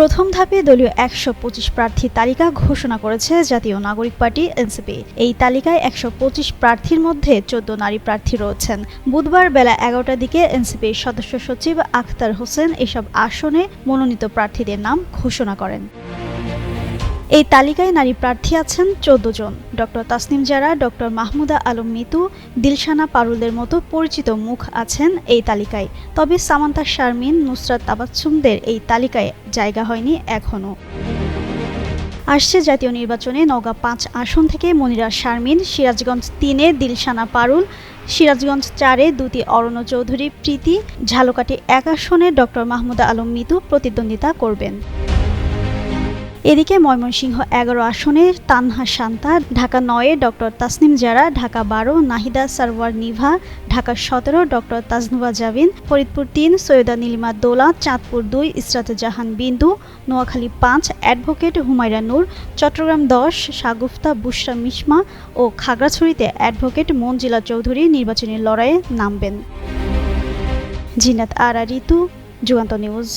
প্রথম ধাপে দলীয় ১২৫ প্রার্থী তালিকা ঘোষণা করেছে জাতীয় নাগরিক পার্টি এনসিপি। এই তালিকায় ১২৫ প্রার্থীর মধ্যে ১৪ নারী প্রার্থী রয়েছেন। বুধবার বেলা ১১টার দিকে এনসিপির সদস্য সচিব আখতার হোসেন এসব আসনে মনোনীত প্রার্থীদের নাম ঘোষণা করেন। এই তালিকায় নারী প্রার্থী আছেন ১৪ জন। ডক্টর তাসনিম জারা, ডক্টর মাহমুদা আলম মিতু, দিলশানা পারুলদের মতো পরিচিত মুখ আছেন এই তালিকায়। তবে সামান্তা শারমিন, নুসরাত তাবাচ্ছুমদের এই তালিকায় জায়গা হয়নি এখনও। আসছে জাতীয় নির্বাচনে নওগাঁ ৫ আসন থেকে মনিরা শারমিন, সিরাজগঞ্জ ৩-এ দিলশানা পারুল, সিরাজগঞ্জ ৪-এ দুটি অরণ্য চৌধুরী প্রীতি, ঝালকাঠি ১ আসনে ডক্টর মাহমুদা আলম মিতু প্রতিদ্বন্দ্বিতা করবেন। এদিকে ময়মনসিংহ ১১ আসনে তানহা শান্তা, ঢাকা ৯-এ ডক্টর তাসনিম জারা, ঢাকা ১২ নাহিদা সারওয়ার নিভা, ঢাকা ১৭ ডক্টর তাজনুবা জাবিন, ফরিদপুর ৩ সৈয়দা নীলিমা দোলা, চাঁদপুর ২ ইসরাত জাহান বিন্দু, নোয়াখালী ৫ অ্যাডভোকেট হুমায়রা নূর, চট্টগ্রাম ১০ শাগুফতা বুশরা মিশমা ও খাগড়াছড়িতে অ্যাডভোকেট মনজিলা চৌধুরী নির্বাচনী লড়াইয়ে নামবেন। জিনাত আরা ঋতু, যুগান্তর নিউজ।